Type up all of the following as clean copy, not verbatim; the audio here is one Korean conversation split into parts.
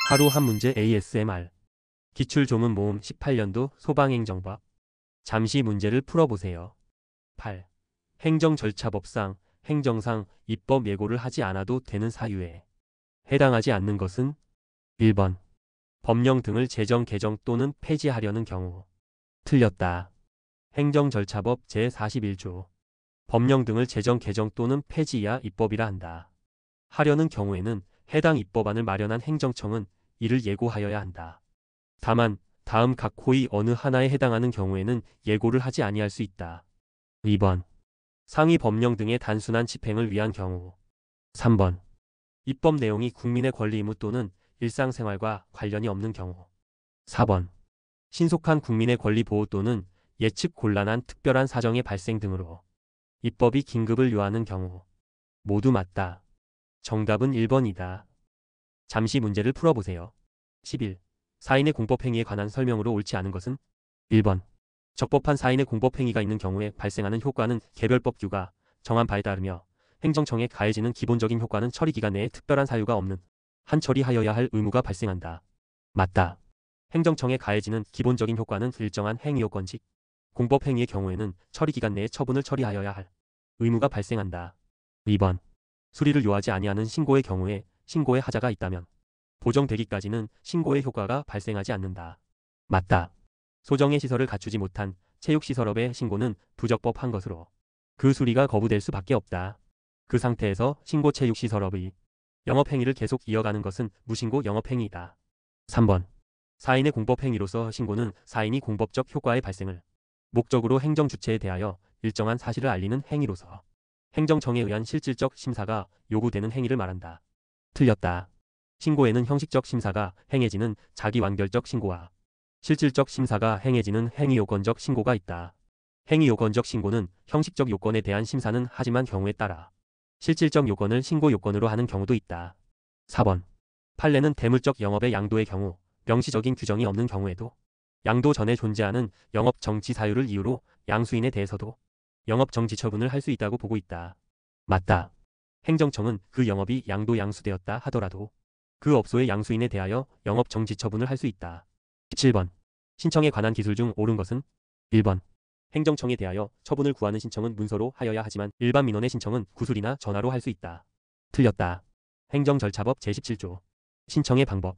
하루 한 문제 ASMR. 기출조문 모음 18년도 소방행정법. 잠시 문제를 풀어보세요. 8. 행정절차법상, 행정상 입법 예고를 하지 않아도 되는 사유에 해당하지 않는 것은 1번. 법령 등을 제정 개정 또는 폐지하려는 경우. 틀렸다. 행정절차법 제41조. 법령 등을 제정 개정 또는 폐지해야 입법이라 한다. 하려는 경우에는 해당 입법안을 마련한 행정청은 이를 예고하여야 한다. 다만 다음 각 호의 어느 하나에 해당하는 경우에는 예고를 하지 아니할 수 있다. 2번. 상위 법령 등의 단순한 집행을 위한 경우. 3번. 입법 내용이 국민의 권리 의무 또는 일상생활과 관련이 없는 경우. 4번. 신속한 국민의 권리 보호 또는 예측 곤란한 특별한 사정의 발생 등으로 입법이 긴급을 요하는 경우. 모두 맞다. 정답은 1번이다. 잠시 문제를 풀어보세요. 11. 사인의 공법행위에 관한 설명으로 옳지 않은 것은 1번. 적법한 사인의 공법행위가 있는 경우에 발생하는 효과는 개별법 규가 정한 바에 따르며 행정청에 가해지는 기본적인 효과는 처리기간 내에 특별한 사유가 없는 한 처리하여야 할 의무가 발생한다. 맞다. 행정청에 가해지는 기본적인 효과는 일정한 행위요건직 공법행위의 경우에는 처리기간 내에 처분을 처리하여야 할 의무가 발생한다. 2번. 수리를 요하지 아니하는 신고의 경우에 신고의 하자가 있다면 보정되기까지는 신고의 효과가 발생하지 않는다. 맞다. 소정의 시설을 갖추지 못한 체육시설업의 신고는 부적법한 것으로 그 수리가 거부될 수밖에 없다. 그 상태에서 신고 체육시설업의 영업행위를 계속 이어가는 것은 무신고 영업행위이다. 3번. 사인의 공법행위로서 신고는 사인이 공법적 효과의 발생을 목적으로 행정주체에 대하여 일정한 사실을 알리는 행위로서 행정청에 의한 실질적 심사가 요구되는 행위를 말한다. 틀렸다. 신고에는 형식적 심사가 행해지는 자기완결적 신고와 실질적 심사가 행해지는 행위요건적 신고가 있다. 행위요건적 신고는 형식적 요건에 대한 심사는 하지만 경우에 따라 실질적 요건을 신고 요건으로 하는 경우도 있다. 4번. 판례는 대물적 영업의 양도의 경우 명시적인 규정이 없는 경우에도 양도 전에 존재하는 영업 정지 사유를 이유로 양수인에 대해서도 영업 정지 처분을 할 수 있다고 보고 있다. 맞다. 행정청은 그 영업이 양도 양수되었다 하더라도 그 업소의 양수인에 대하여 영업 정지 처분을 할 수 있다. 17번. 신청에 관한 기술 중 옳은 것은 1번. 행정청에 대하여 처분을 구하는 신청은 문서로 하여야 하지만 일반 민원의 신청은 구술이나 전화로 할 수 있다. 틀렸다. 행정절차법 제17조. 신청의 방법.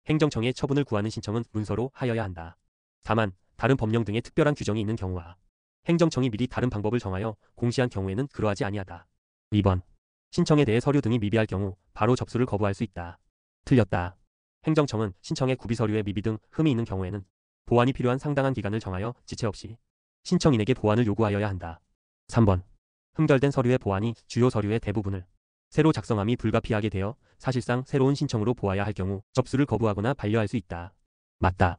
행정청에 처분을 구하는 신청은 문서로 하여야 한다. 다만 다른 법령 등의 특별한 규정이 있는 경우와 행정청이 미리 다른 방법을 정하여 공시한 경우에는 그러하지 아니하다. 2번. 신청에 대해 서류 등이 미비할 경우 바로 접수를 거부할 수 있다. 틀렸다. 행정청은 신청의 구비서류에 미비 등 흠이 있는 경우에는 보완이 필요한 상당한 기간을 정하여 지체 없이 신청인에게 보완을 요구하여야 한다. 3번. 흠결된 서류의 보완이 주요 서류의 대부분을 새로 작성함이 불가피하게 되어 사실상 새로운 신청으로 보아야 할 경우 접수를 거부하거나 반려할 수 있다. 맞다.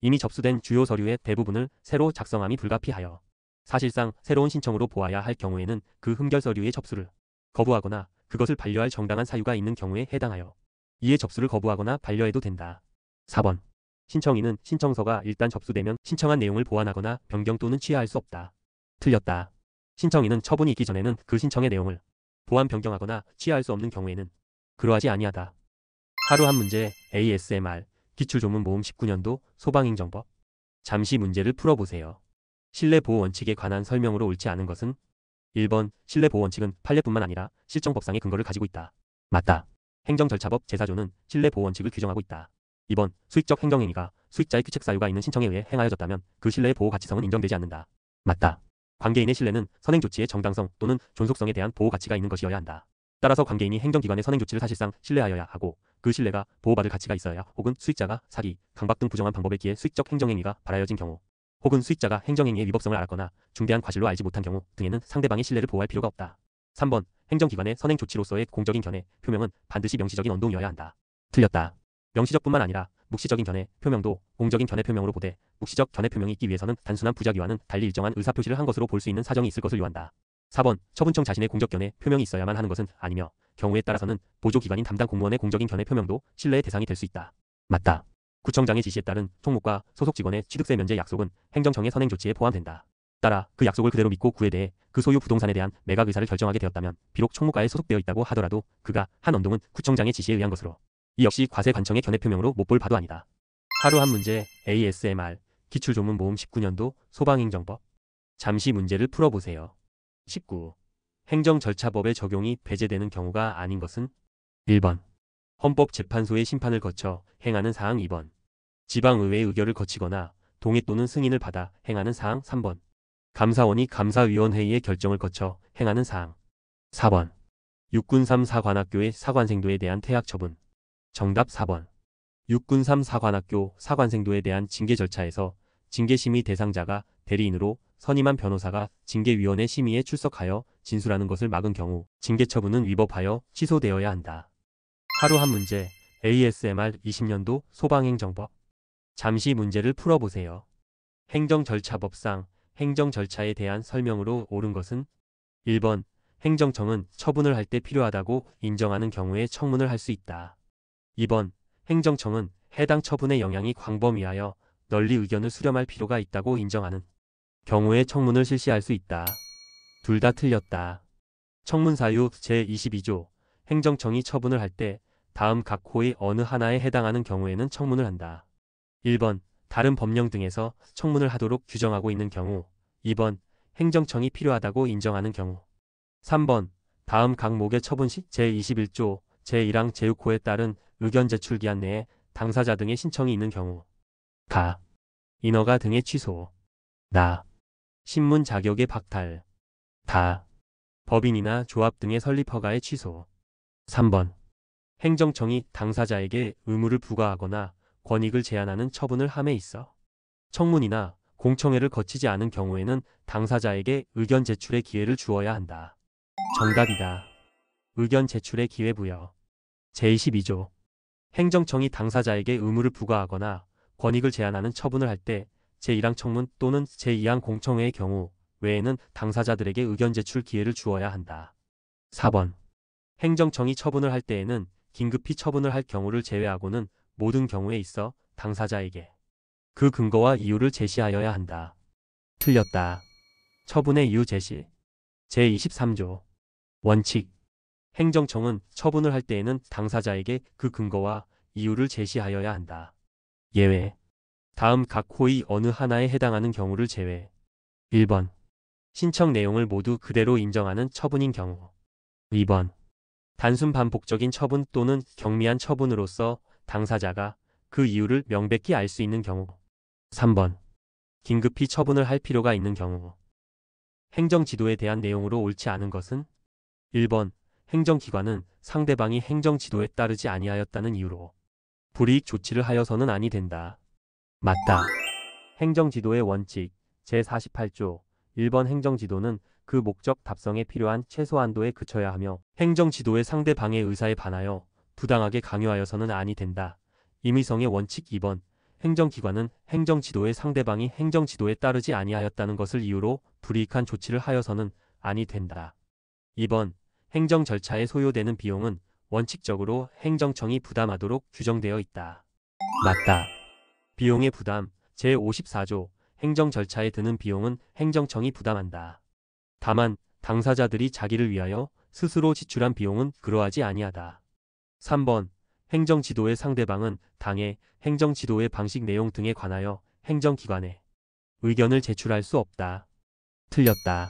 이미 접수된 주요 서류의 대부분을 새로 작성함이 불가피하여 사실상 새로운 신청으로 보아야 할 경우에는 그 흠결 서류의 접수를 거부하거나 그것을 반려할 정당한 사유가 있는 경우에 해당하여 이에 접수를 거부하거나 반려해도 된다. 4번. 신청인은 신청서가 일단 접수되면 신청한 내용을 보완하거나 변경 또는 취하할 수 없다. 틀렸다. 신청인은 처분이 있기 전에는 그 신청의 내용을 보완 변경하거나 취하할 수 없는 경우에는 그러하지 아니하다. 하루 한 문제 ASMR. 기출조문 모음 19년도 소방행정법. 잠시 문제를 풀어보세요. 실내보호 원칙에 관한 설명으로 옳지 않은 것은 1번. 실내보호 원칙은 판례뿐만 아니라 실정법상의 근거를 가지고 있다. 맞다. 행정절차법 제4조는 실내보호 원칙을 규정하고 있다. 2번. 수익적 행정행위가 수익자의 규책 사유가 있는 신청에 의해 행하여졌다면 그 신뢰의 보호 가치성은 인정되지 않는다. 맞다. 관계인의 신뢰는 선행조치의 정당성 또는 존속성에 대한 보호 가치가 있는 것이어야 한다. 따라서 관계인이 행정기관의 선행조치를 사실상 신뢰하여야 하고 그 신뢰가 보호받을 가치가 있어야 혹은 수익자가 사기, 강박 등 부정한 방법에 기해 수익적 행정행위가 발하여진 경우 혹은 수익자가 행정행위의 위법성을 알았거나 중대한 과실로 알지 못한 경우 등에는 상대방의 신뢰를 보호할 필요가 없다. 3번. 행정기관의 선행조치로서의 공적인 견해, 표명은 반드시 명시적인 언동이어야 한다. 틀렸다. 명시적뿐만 아니라 묵시적인 견해, 표명도 공적인 견해 표명으로 보되 묵시적 견해 표명이 있기 위해서는 단순한 부작위와는 달리 일정한 의사표시를 한 것으로 볼 수 있는 사정이 있을 것을 요한다. 4번. 처분청 자신의 공적 견해 표명이 있어야만 하는 것은 아니며 경우에 따라서는 보조기관인 담당 공무원의 공적인 견해 표명도 신뢰의 대상이 될 수 있다. 맞다. 구청장의 지시에 따른 총무과 소속 직원의 취득세 면제 약속은 행정청의 선행조치에 포함된다. 따라 그 약속을 그대로 믿고 그에 대해 그 소유 부동산에 대한 매각 의사를 결정하게 되었다면 비록 총무과에 소속되어 있다고 하더라도 그가 한 언동은 구청장의 지시에 의한 것으로 이 역시 과세관청의 견해표명으로 못 볼 바도 아니다. 하루 한 문제 ASMR 기출조문 모음 19년도 소방행정법. 잠시 문제를 풀어보세요. 19. 행정절차법의 적용이 배제되는 경우가 아닌 것은 1번. 헌법재판소의 심판을 거쳐 행하는 사항 2번. 지방의회의 의결을 거치거나 동의 또는 승인을 받아 행하는 사항 3번. 감사원이 감사위원회의의 결정을 거쳐 행하는 사항 4번. 육군 3 사관학교의 사관생도에 대한 퇴학 처분. 정답 4번. 육군 3 사관학교 사관생도에 대한 징계 절차에서 징계심의 대상자가 대리인으로 선임한 변호사가 징계위원회 심의에 출석하여 진술하는 것을 막은 경우 징계 처분은 위법하여 취소되어야 한다. 하루 한 문제 ASMR 20년도 소방행정법. 잠시 문제를 풀어보세요. 행정절차법상 행정절차에 대한 설명으로 옳은 것은 1번. 행정청은 처분을 할 때 필요하다고 인정하는 경우에 청문을 할 수 있다. 2번. 행정청은 해당 처분의 영향이 광범위하여 널리 의견을 수렴할 필요가 있다고 인정하는 경우에 청문을 실시할 수 있다. 둘 다 틀렸다. 청문사유 제22조 행정청이 처분을 할 때 다음 각 호의 어느 하나에 해당하는 경우에는 청문을 한다. 1번. 다른 법령 등에서 청문을 하도록 규정하고 있는 경우. 2번. 행정청이 필요하다고 인정하는 경우. 3번. 다음 각목의 처분 시 제21조 제1항 제6호에 따른 의견 제출 기한 내에 당사자 등의 신청이 있는 경우. 가. 인허가 등의 취소. 나. 신문 자격의 박탈. 다. 법인이나 조합 등의 설립 허가의 취소. 3번. 행정청이 당사자에게 의무를 부과하거나 권익을 제한하는 처분을 함에 있어 청문이나 공청회를 거치지 않은 경우에는 당사자에게 의견 제출의 기회를 주어야 한다. 정답이다. 의견 제출의 기회 부여. 제22조. 행정청이 당사자에게 의무를 부과하거나 권익을 제한하는 처분을 할 때 제1항 청문 또는 제2항 공청회의 경우 외에는 당사자들에게 의견 제출 기회를 주어야 한다. 4번. 행정청이 처분을 할 때에는 긴급히 처분을 할 경우를 제외하고는 모든 경우에 있어 당사자에게 그 근거와 이유를 제시하여야 한다. 틀렸다. 처분의 이유 제시. 제23조. 원칙. 행정청은 처분을 할 때에는 당사자에게 그 근거와 이유를 제시하여야 한다. 예외. 다음 각 호의 어느 하나에 해당하는 경우를 제외. 1번. 신청 내용을 모두 그대로 인정하는 처분인 경우. 2번. 단순 반복적인 처분 또는 경미한 처분으로서 당사자가 그 이유를 명백히 알 수 있는 경우. 3번. 긴급히 처분을 할 필요가 있는 경우. 행정지도에 대한 내용으로 옳지 않은 것은 1번. 행정기관은 상대방이 행정지도에 따르지 아니하였다는 이유로 불이익 조치를 하여서는 아니 된다. 맞다. 행정지도의 원칙 제48조 1번 행정지도는 그 목적 답성에 필요한 최소한도에 그쳐야 하며 행정지도의 상대방의 의사에 반하여 부당하게 강요하여서는 아니 된다. 임의성의 원칙 2번 행정기관은 행정지도의 상대방이 행정지도에 따르지 아니하였다는 것을 이유로 불이익한 조치를 하여서는 아니 된다. 2번 행정절차에 소요되는 비용은 원칙적으로 행정청이 부담하도록 규정되어 있다. 맞다. 비용의 부담 제54조 행정절차에 드는 비용은 행정청이 부담한다. 다만 당사자들이 자기를 위하여 스스로 지출한 비용은 그러하지 아니하다. 3번 행정지도의 상대방은 당의 행정지도의 방식 내용 등에 관하여 행정기관에 의견을 제출할 수 없다. 틀렸다.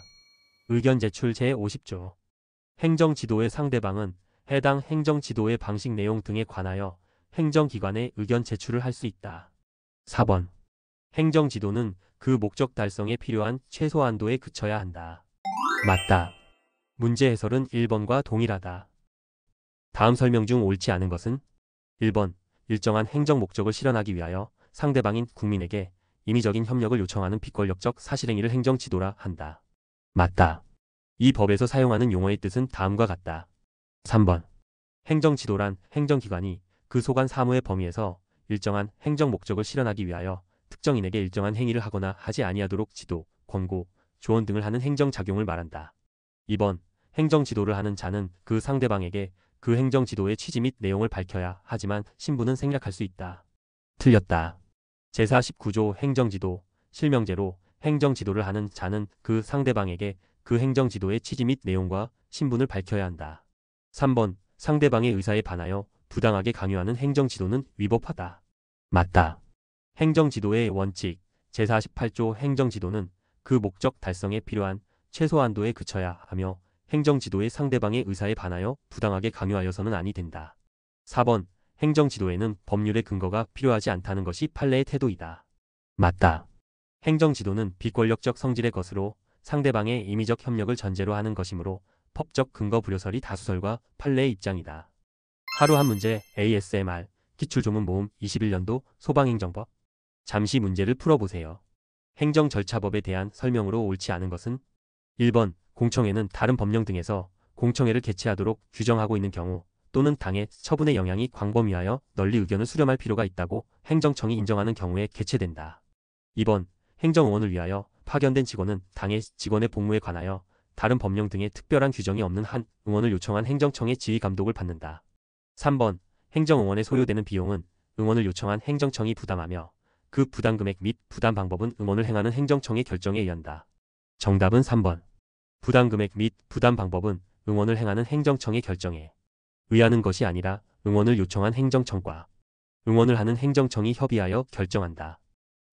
의견 제출 제50조 행정지도의 상대방은 해당 행정지도의 방식 내용 등에 관하여 행정기관에 의견 제출을 할 수 있다. 4번. 행정지도는 그 목적 달성에 필요한 최소한도에 그쳐야 한다. 맞다. 문제 해설은 1번과 동일하다. 다음 설명 중 옳지 않은 것은 1번. 일정한 행정 목적을 실현하기 위하여 상대방인 국민에게 임의적인 협력을 요청하는 비권력적 사실행위를 행정지도라 한다. 맞다. 이 법에서 사용하는 용어의 뜻은 다음과 같다. 3번. 행정지도란 행정기관이 그 소관 사무의 범위에서 일정한 행정 목적을 실현하기 위하여 특정인에게 일정한 행위를 하거나 하지 아니하도록 지도, 권고, 조언 등을 하는 행정작용을 말한다. 2번. 행정지도를 하는 자는 그 상대방에게 그 행정지도의 취지 및 내용을 밝혀야 하지만 신분은 생략할 수 있다. 틀렸다. 제49조 행정지도, 실명제로 행정지도를 하는 자는 그 상대방에게 그 행정지도의 취지 및 내용과 신분을 밝혀야 한다. 3번. 상대방의 의사에 반하여 부당하게 강요하는 행정지도는 위법하다. 맞다. 행정지도의 원칙 제48조 행정지도는 그 목적 달성에 필요한 최소한도에 그쳐야 하며 행정지도의 상대방의 의사에 반하여 부당하게 강요하여서는 아니 된다. 4번 행정지도에는 법률의 근거가 필요하지 않다는 것이 판례의 태도이다. 맞다. 행정지도는 비권력적 성질의 것으로 상대방의 임의적 협력을 전제로 하는 것이므로 법적 근거 불효설이 다수설과 판례의 입장이다. 하루 한 문제 ASMR 기출조문 모음 21년도 소방행정법 잠시 문제를 풀어보세요. 행정절차법에 대한 설명으로 옳지 않은 것은 1번 공청회는 다른 법령 등에서 공청회를 개최하도록 규정하고 있는 경우 또는 당의 처분의 영향이 광범위하여 널리 의견을 수렴할 필요가 있다고 행정청이 인정하는 경우에 개최된다. 2번 행정의원을 위하여 파견된 직원은 당의 직원의 복무에 관하여 다른 법령 등의 특별한 규정이 없는 한 의원을 요청한 행정청의 지휘 감독을 받는다. 3번 행정의원에 소요되는 비용은 의원을 요청한 행정청이 부담하며 그 부담 금액 및 부담 방법은 의원을 행하는 행정청의 결정에 의한다. 정답은 3번. 부담 금액 및 부담 방법은 의원을 행하는 행정청의 결정에 의하는 것이 아니라 의원을 요청한 행정청과 의원을 하는 행정청이 협의하여 결정한다.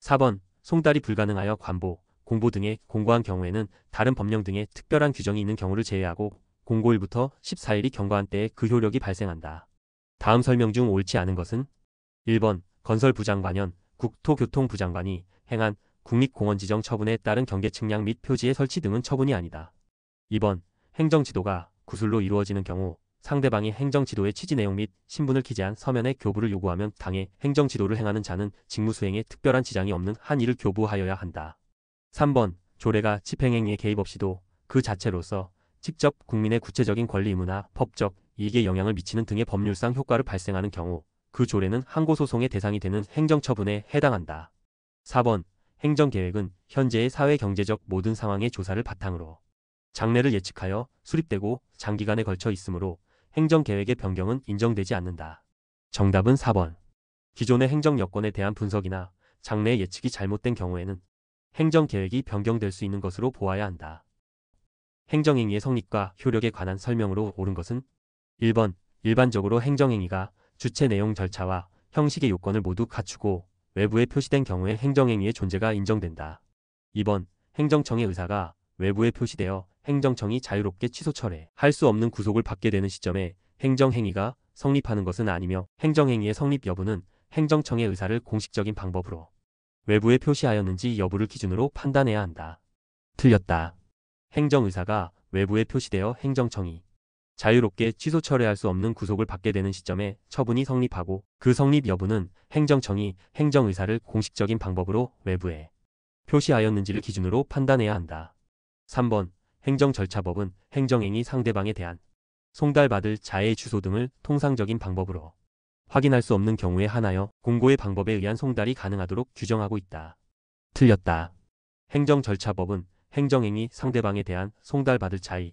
4번 송달이 불가능하여 관보, 공보 등의 공고한 경우에는 다른 법령 등의 특별한 규정이 있는 경우를 제외하고 공고일부터 14일이 경과한 때에 그 효력이 발생한다. 다음 설명 중 옳지 않은 것은 1번 건설부 장관연 국토교통부 장관이 행한 국립공원지정 처분에 따른 경계 측량 및 표지의 설치 등은 처분이 아니다. 2번 행정지도가 구술로 이루어지는 경우 상대방이 행정지도의 취지 내용 및 신분을 기재한 서면의 교부를 요구하면 당의 행정지도를 행하는 자는 직무수행에 특별한 지장이 없는 한 이를 교부하여야 한다. 3번 조례가 집행행위에 개입 없이도 그 자체로서 직접 국민의 구체적인 권리 의무나 법적 이익에 영향을 미치는 등의 법률상 효과를 발생하는 경우 그 조례는 항고소송의 대상이 되는 행정처분에 해당한다. 4번 행정계획은 현재의 사회경제적 모든 상황의 조사를 바탕으로 장래를 예측하여 수립되고 장기간에 걸쳐 있으므로 행정계획의 변경은 인정되지 않는다. 정답은 4번. 기존의 행정 여건에 대한 분석이나 장래의 예측이 잘못된 경우에는 행정계획이 변경될 수 있는 것으로 보아야 한다. 행정행위의 성립과 효력에 관한 설명으로 옳은 것은 1번 일반적으로 행정행위가 주체 내용 절차와 형식의 요건을 모두 갖추고 외부에 표시된 경우에 행정행위의 존재가 인정된다. 2번 행정청의 의사가 외부에 표시되어 행정청이 자유롭게 취소 철회할 수 없는 구속을 받게 되는 시점에 행정행위가 성립하는 것은 아니며 행정행위의 성립 여부는 행정청의 의사를 공식적인 방법으로 외부에 표시하였는지 여부를 기준으로 판단해야 한다. 틀렸다. 행정의사가 외부에 표시되어 행정청이 자유롭게 취소 철회할 수 없는 구속을 받게 되는 시점에 처분이 성립하고 그 성립 여부는 행정청이 행정의사를 공식적인 방법으로 외부에 표시하였는지를 기준으로 판단해야 한다. 3번 행정절차법은 행정행위 상대방에 대한 송달받을 자의 주소 등을 통상적인 방법으로 확인할 수 없는 경우에 한하여 공고의 방법에 의한 송달이 가능하도록 규정하고 있다. 틀렸다. 행정절차법은 행정행위 상대방에 대한 송달받을 자의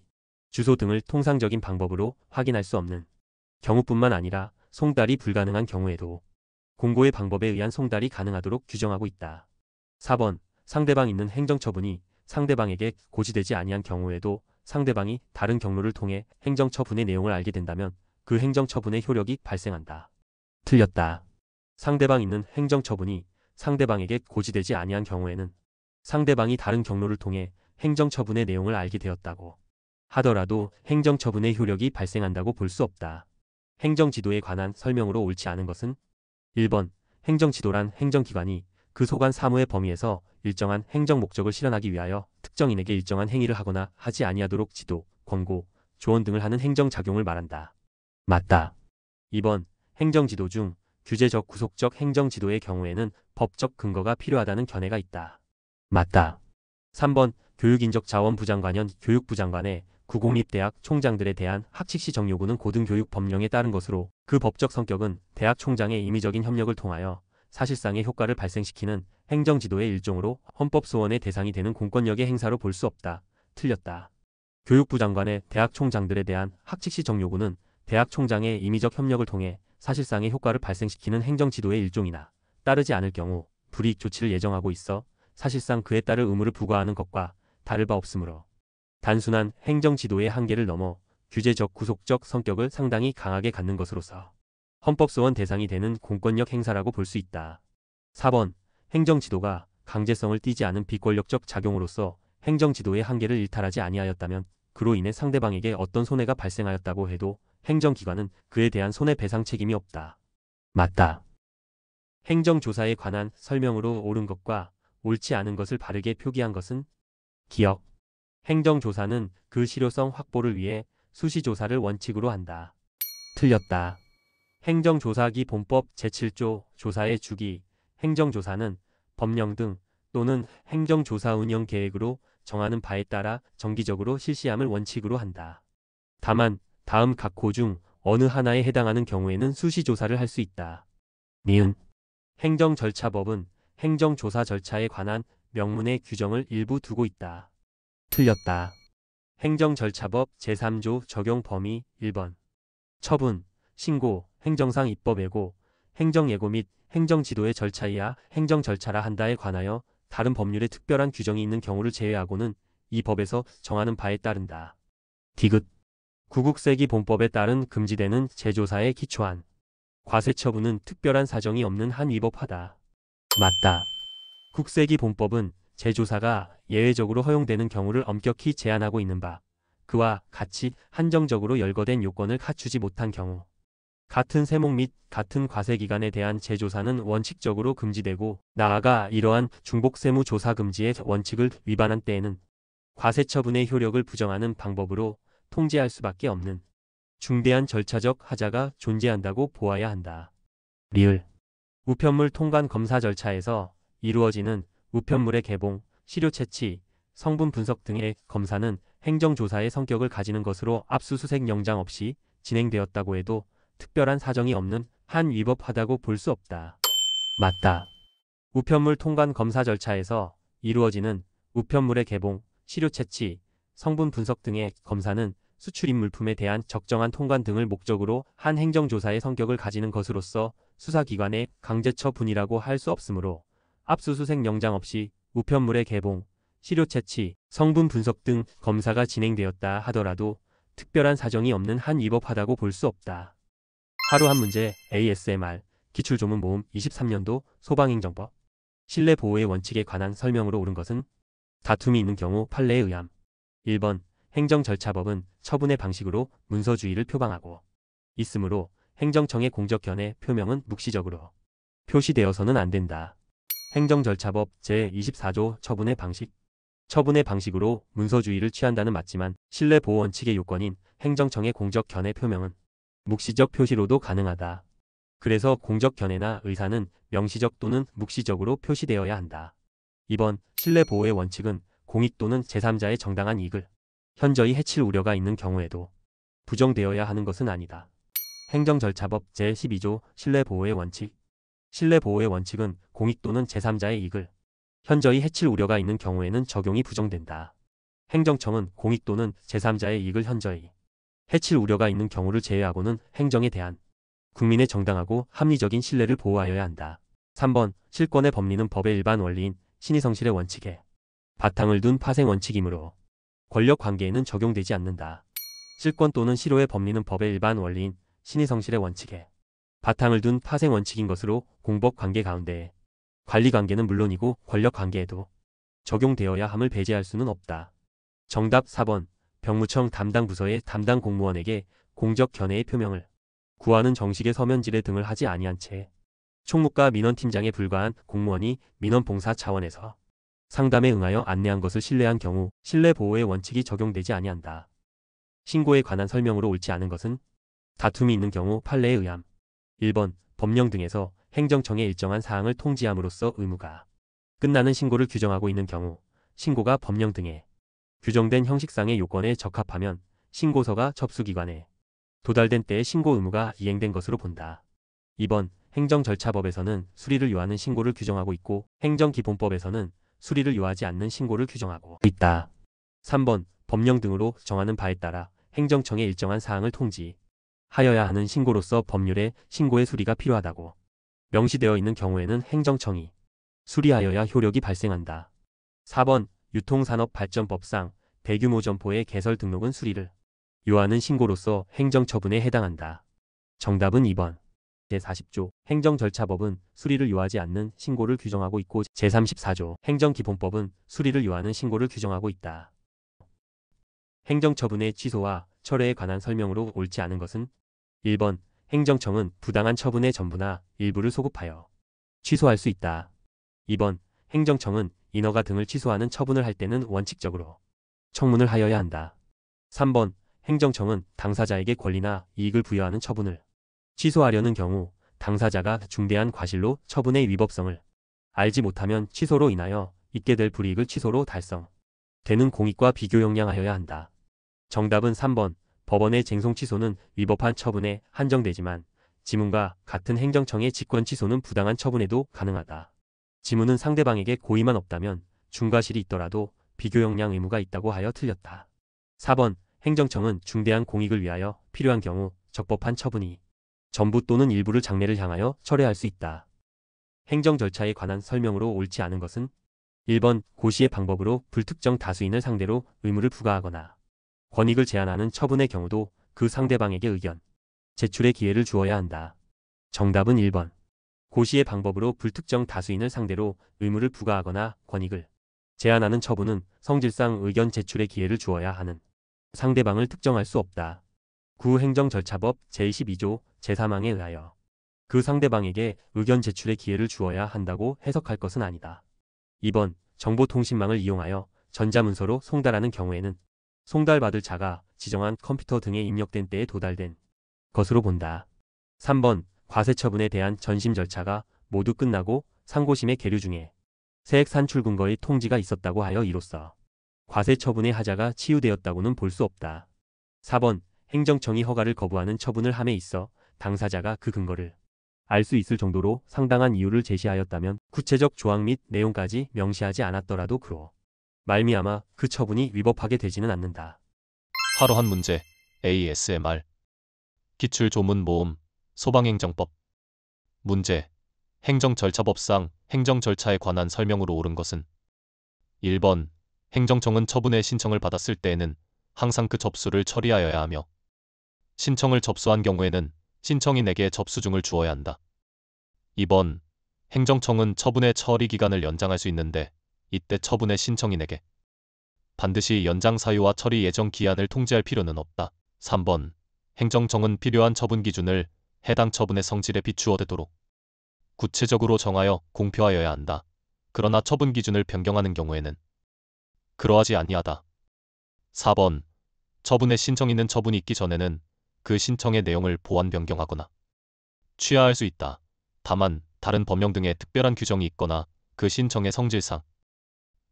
주소 등을 통상적인 방법으로 확인할 수 없는 경우뿐만 아니라 송달이 불가능한 경우에도 공고의 방법에 의한 송달이 가능하도록 규정하고 있다. 4번 상대방 있는 행정처분이 상대방에게 고지되지 아니한 경우에도 상대방이 다른 경로를 통해 행정처분의 내용을 알게 된다면 그 행정처분의 효력이 발생한다. 틀렸다. 상대방 있는 행정처분이 상대방에게 고지되지 아니한 경우에는 상대방이 다른 경로를 통해 행정처분의 내용을 알게 되었다고 하더라도 행정처분의 효력이 발생한다고 볼 수 없다. 행정지도에 관한 설명으로 옳지 않은 것은 1번 행정지도란 행정기관이 그 소관 사무의 범위에서 일정한 행정 목적을 실현하기 위하여 특정인에게 일정한 행위를 하거나 하지 아니하도록 지도, 권고, 조언 등을 하는 행정작용을 말한다. 맞다. 2번 행정지도 중 규제적 구속적 행정지도의 경우에는 법적 근거가 필요하다는 견해가 있다. 맞다. 3번 교육인적자원부 장관연 교육부 장관의 구공립대학 총장들에 대한 학칙시 정요구는 고등교육법령에 따른 것으로 그 법적 성격은 대학 총장의 임의적인 협력을 통하여 사실상의 효과를 발생시키는 행정지도의 일종으로 헌법소원의 대상이 되는 공권력의 행사로 볼 수 없다. 틀렸다. 교육부 장관의 대학 총장들에 대한 학칙시 정요구는 대학 총장의 임의적 협력을 통해 사실상의 효과를 발생시키는 행정지도의 일종이나 따르지 않을 경우 불이익 조치를 예정하고 있어 사실상 그에 따를 의무를 부과하는 것과 다를 바 없으므로 단순한 행정지도의 한계를 넘어 규제적 구속적 성격을 상당히 강하게 갖는 것으로서 헌법소원 대상이 되는 공권력 행사라고 볼 수 있다. 4번 행정지도가 강제성을 띠지 않은 비권력적 작용으로서 행정지도의 한계를 일탈하지 아니하였다면 그로 인해 상대방에게 어떤 손해가 발생하였다고 해도 행정기관은 그에 대한 손해배상 책임이 없다. 맞다. 행정조사에 관한 설명으로 옳은 것과 옳지 않은 것을 바르게 표기한 것은 기억. 행정조사는 그 실효성 확보를 위해 수시조사를 원칙으로 한다. 틀렸다. 행정조사기 본법 제7조 조사의 주기. 행정조사는 법령 등 또는 행정조사 운영 계획으로 정하는 바에 따라 정기적으로 실시함을 원칙으로 한다. 다만 다음 각 호 중 어느 하나에 해당하는 경우에는 수시조사를 할 수 있다. 니은. 행정절차법은 행정조사 절차에 관한 명문의 규정을 일부 두고 있다. 틀렸다. 행정절차법 제3조 적용 범위 1번. 처분, 신고, 행정상 입법예고, 행정예고 및 행정지도의 절차 이하 행정절차라 한다에 관하여 다른 법률에 특별한 규정이 있는 경우를 제외하고는 이 법에서 정하는 바에 따른다. 디귿. 구국세기 본법에 따른 금지되는 제조사에 기초한 과세처분은 특별한 사정이 없는 한 위법하다. 맞다. 국세기 본법은 제조사가 예외적으로 허용되는 경우를 엄격히 제한하고 있는 바, 그와 같이 한정적으로 열거된 요건을 갖추지 못한 경우, 같은 세목 및 같은 과세기간에 대한 제조사는 원칙적으로 금지되고 나아가 이러한 중복세무조사 금지의 원칙을 위반한 때에는 과세처분의 효력을 부정하는 방법으로 통제할 수밖에 없는 중대한 절차적 하자가 존재한다고 보아야 한다. 리을. 우편물 통관 검사 절차에서 이루어지는 우편물의 개봉, 시료 채취, 성분 분석 등의 검사는 행정조사의 성격을 가지는 것으로 압수수색 영장 없이 진행되었다고 해도 특별한 사정이 없는 한 위법하다고 볼 수 없다. 맞다. 우편물 통관 검사 절차에서 이루어지는 우편물의 개봉, 시료 채취, 성분 분석 등의 검사는 수출입 물품에 대한 적정한 통관 등을 목적으로 한 행정조사의 성격을 가지는 것으로서 수사기관의 강제처분이라고 할 수 없으므로 압수수색 영장 없이 우편물의 개봉, 시료 채취, 성분 분석 등 검사가 진행되었다 하더라도 특별한 사정이 없는 한 위법하다고 볼 수 없다. 하루 한 문제 ASMR 기출조문 모음 23년도 소방행정법 실내보호의 원칙에 관한 설명으로 옳은 것은 다툼이 있는 경우 판례에 의함. 1번 행정절차법은 처분의 방식으로 문서주의를 표방하고 있으므로 행정청의 공적견해 표명은 묵시적으로 표시되어서는 안 된다. 행정절차법 제24조 처분의 방식. 처분의 방식으로 문서주의를 취한다는 맞지만 실내보호 원칙의 요건인 행정청의 공적견해 표명은 묵시적 표시로도 가능하다. 그래서 공적견해나 의사는 명시적 또는 묵시적으로 표시되어야 한다. 2번 실내보호의 원칙은 공익 또는 제3자의 정당한 이익을 현저히 해칠 우려가 있는 경우에도 부정되어야 하는 것은 아니다. 행정절차법 제12조 실내보호의 원칙. 실내보호의 원칙은 공익 또는 제3자의 이익을 현저히 해칠 우려가 있는 경우에는 적용이 부정된다. 행정청은 공익 또는 제3자의 이익을 현저히 해칠 우려가 있는 경우를 제외하고는 행정에 대한 국민의 정당하고 합리적인 신뢰를 보호하여야 한다. 3번 실권의 법리는 법의 일반 원리인 신의성실의 원칙에 바탕을 둔 파생원칙이므로 권력관계에는 적용되지 않는다. 실권 또는 실효의 법리는 법의 일반 원리인 신의성실의 원칙에 바탕을 둔 파생원칙인 것으로 공법관계 가운데 관리관계는 물론이고 권력관계에도 적용되어야 함을 배제할 수는 없다. 정답 4번 병무청 담당 부서의 담당 공무원에게 공적 견해의 표명을 구하는 정식의 서면지례 등을 하지 아니한 채 총무과 민원팀장에 불과한 공무원이 민원봉사 차원에서 상담에 응하여 안내한 것을 신뢰한 경우 신뢰보호의 원칙이 적용되지 아니한다. 신고에 관한 설명으로 옳지 않은 것은 다툼이 있는 경우 판례에 의함. 1번 법령 등에서 행정청의 일정한 사항을 통지함으로써 의무가 끝나는 신고를 규정하고 있는 경우 신고가 법령 등에 규정된 형식상의 요건에 적합하면 신고서가 접수기관에 도달된 때에 신고 의무가 이행된 것으로 본다. 2번 행정절차법에서는 수리를 요하는 신고를 규정하고 있고 행정기본법에서는 수리를 요하지 않는 신고를 규정하고 있다. 3번 법령 등으로 정하는 바에 따라 행정청의 일정한 사항을 통지하여야 하는 신고로서 법률에 신고의 수리가 필요하다고 명시되어 있는 경우에는 행정청이 수리하여야 효력이 발생한다. 4번 유통산업발전법상 대규모 점포의 개설 등록은 수리를 요하는 신고로서 행정처분에 해당한다. 정답은 2번. 제40조 행정절차법은 수리를 요하지 않는 신고를 규정하고 있고 제34조 행정기본법은 수리를 요하는 신고를 규정하고 있다. 행정처분의 취소와 철회에 관한 설명으로 옳지 않은 것은 1번 행정청은 부당한 처분의 전부나 일부를 소급하여 취소할 수 있다. 2번 행정청은 인허가 등을 취소하는 처분을 할 때는 원칙적으로 청문을 하여야 한다. 3번 행정청은 당사자에게 권리나 이익을 부여하는 처분을 취소하려는 경우 당사자가 중대한 과실로 처분의 위법성을 알지 못하면 취소로 인하여 있게 될 불이익을 취소로 달성되는 공익과 비교용량하여야 한다. 정답은 3번 법원의 쟁송 취소는 위법한 처분에 한정되지만 지문과 같은 행정청의 직권 취소는 부당한 처분에도 가능하다. 지문은 상대방에게 고의만 없다면 중과실이 있더라도 비교용량 의무가 있다고 하여 틀렸다. 4번 행정청은 중대한 공익을 위하여 필요한 경우 적법한 처분이 전부 또는 일부를 장래를 향하여 철회할 수 있다. 행정 절차에 관한 설명으로 옳지 않은 것은 1번 고시의 방법으로 불특정 다수인을 상대로 의무를 부과하거나 권익을 제한하는 처분의 경우도 그 상대방에게 의견 제출의 기회를 주어야 한다. 정답은 1번 고시의 방법으로 불특정 다수인을 상대로 의무를 부과하거나 권익을 제한하는 처분은 성질상 의견 제출의 기회를 주어야 하는 상대방을 특정할 수 없다. 구행정절차법 제22조 제3항에 의하여 그 상대방에게 의견 제출의 기회를 주어야 한다고 해석할 것은 아니다. 2번 정보통신망을 이용하여 전자문서로 송달하는 경우에는 송달받을 자가 지정한 컴퓨터 등에 입력된 때에 도달된 것으로 본다. 3번 과세처분에 대한 전심 절차가 모두 끝나고 상고심의 계류 중에 세액 산출 근거의 통지가 있었다고 하여 이로써 과세처분의 하자가 치유되었다고는 볼 수 없다. 4번 행정청이 허가를 거부하는 처분을 함에 있어 당사자가 그 근거를 알 수 있을 정도로 상당한 이유를 제시하였다면 구체적 조항 및 내용까지 명시하지 않았더라도 그로 말미암아 그 처분이 위법하게 되지는 않는다. 하루 한 문제 ASMR 기출조문모음 소방행정법 문제 행정절차법상 행정절차에 관한 설명으로 옳은 것은 1번 행정청은 처분의 신청을 받았을 때에는 항상 그 접수를 처리하여야 하며 신청을 접수한 경우에는 신청인에게 접수중을 주어야 한다. 2번 행정청은 처분의 처리 기간을 연장할 수 있는데 이때 처분의 신청인에게 반드시 연장 사유와 처리 예정 기한을 통지할 필요는 없다. 3번 행정청은 필요한 처분 기준을 해당 처분의 성질에 비추어 되도록 구체적으로 정하여 공표하여야 한다. 그러나 처분 기준을 변경하는 경우에는 그러하지 아니하다. 4번 처분의 신청인은 처분이 있기 전에는 그 신청의 내용을 보완 변경하거나 취하할 수 있다. 다만 다른 법령 등의 특별한 규정이 있거나 그 신청의 성질상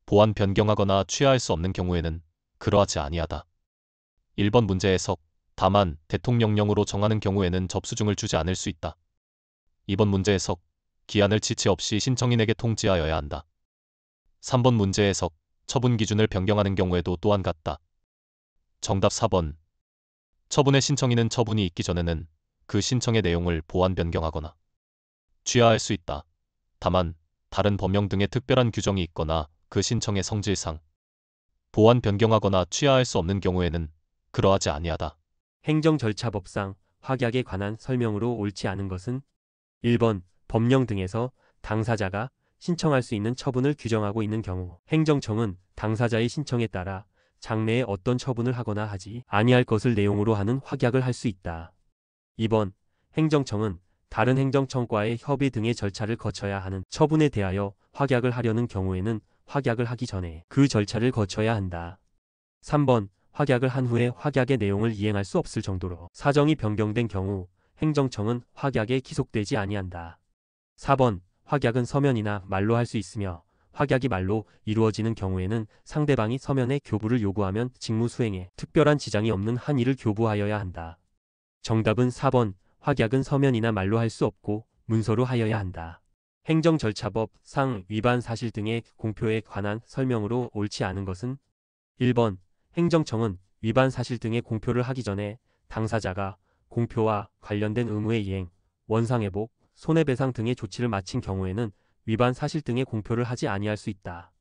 보완 변경하거나 취하할 수 없는 경우에는 그러하지 아니하다. 1번 문제 해석 다만 대통령령으로 정하는 경우에는 접수중을 주지 않을 수 있다. 2번 문제 해석 기한을 지체 없이 신청인에게 통지하여야 한다. 3번 문제 해석 처분 기준을 변경하는 경우에도 또한 같다. 정답 4번 처분의 신청인은 처분이 있기 전에는 그 신청의 내용을 보완 변경하거나 취하할 수 있다. 다만 다른 법령 등의 특별한 규정이 있거나 그 신청의 성질상 보완 변경하거나 취하할 수 없는 경우에는 그러하지 아니하다. 행정절차법상 확약에 관한 설명으로 옳지 않은 것은 1번 법령 등에서 당사자가 신청할 수 있는 처분을 규정하고 있는 경우 행정청은 당사자의 신청에 따라 장래에 어떤 처분을 하거나 하지 아니할 것을 내용으로 하는 확약을 할 수 있다. 2번 행정청은 다른 행정청과의 협의 등의 절차를 거쳐야 하는 처분에 대하여 확약을 하려는 경우에는 확약을 하기 전에 그 절차를 거쳐야 한다. 3번 확약을 한 후에 확약의 내용을 이행할 수 없을 정도로 사정이 변경된 경우 행정청은 확약에 기속되지 아니한다. 4번 확약은 서면이나 말로 할 수 있으며 확약이 말로 이루어지는 경우에는 상대방이 서면에 교부를 요구하면 직무 수행에 특별한 지장이 없는 한 일을 교부하여야 한다. 정답은 4번 확약은 서면이나 말로 할 수 없고 문서로 하여야 한다. 행정절차법 상 위반 사실 등의 공표에 관한 설명으로 옳지 않은 것은 1번 행정청은 위반 사실 등의 공표를 하기 전에 당사자가 공표와 관련된 의무의 이행, 원상회복, 손해배상 등의 조치를 마친 경우에는 위반 사실 등의 공표를 하지 아니할 수 있다.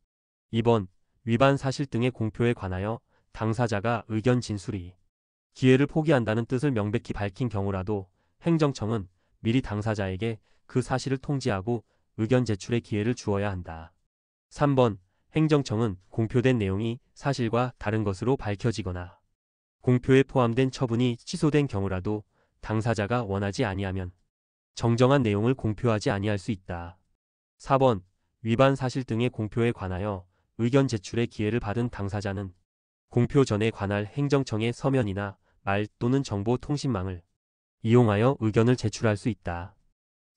2번 위반 사실 등의 공표에 관하여 당사자가 의견 진술이 기회를 포기한다는 뜻을 명백히 밝힌 경우라도 행정청은 미리 당사자에게 그 사실을 통지하고 의견 제출의 기회를 주어야 한다. 3번 행정청은 공표된 내용이 사실과 다른 것으로 밝혀지거나 공표에 포함된 처분이 취소된 경우라도 당사자가 원하지 아니하면 정정한 내용을 공표하지 아니할 수 있다. 4번 위반 사실 등의 공표에 관하여 의견 제출의 기회를 받은 당사자는 공표 전에 관할 행정청의 서면이나 말 또는 정보통신망을 이용하여 의견을 제출할 수 있다.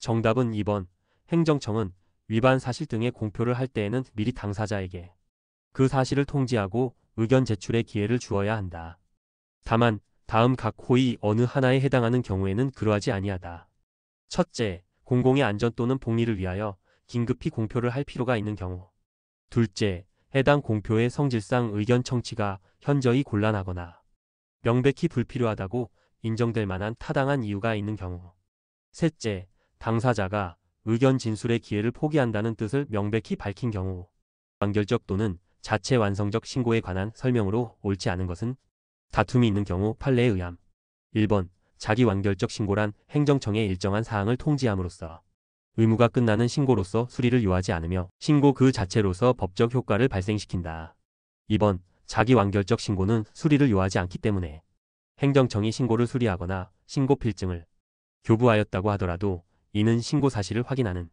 정답은 2번. 행정청은 위반 사실 등의 공표를 할 때에는 미리 당사자에게 그 사실을 통지하고 의견 제출의 기회를 주어야 한다. 다만 다음 각 호의 어느 하나에 해당하는 경우에는 그러하지 아니하다. 첫째, 공공의 안전 또는 복리를 위하여 긴급히 공표를 할 필요가 있는 경우. 둘째, 해당 공표의 성질상 의견 청취가 현저히 곤란하거나 명백히 불필요하다고 인정될 만한 타당한 이유가 있는 경우. 셋째, 당사자가 의견 진술의 기회를 포기한다는 뜻을 명백히 밝힌 경우. 완결적 또는 자체 완성적 신고에 관한 설명으로 옳지 않은 것은 다툼이 있는 경우 판례에 의함. 1번, 자기 완결적 신고란 행정청에 일정한 사항을 통지함으로써 의무가 끝나는 신고로서 수리를 요하지 않으며 신고 그 자체로서 법적 효과를 발생시킨다. 2번, 자기 완결적 신고는 수리를 요하지 않기 때문에 행정청이 신고를 수리하거나 신고 필증을 교부하였다고 하더라도 이는 신고 사실을 확인하는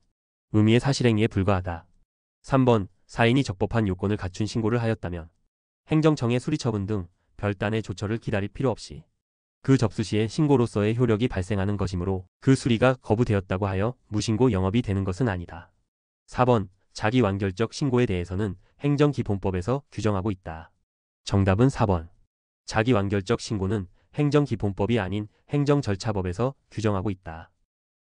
의미의 사실행위에 불과하다. 3번, 사인이 적법한 요건을 갖춘 신고를 하였다면 행정청의 수리처분 등 별단의 조처를 기다릴 필요 없이 그 접수 시에 신고로서의 효력이 발생하는 것이므로 그 수리가 거부되었다고 하여 무신고 영업이 되는 것은 아니다. 4번, 자기 완결적 신고에 대해서는 행정기본법에서 규정하고 있다. 정답은 4번. 자기 완결적 신고는 행정기본법이 아닌 행정절차법에서 규정하고 있다.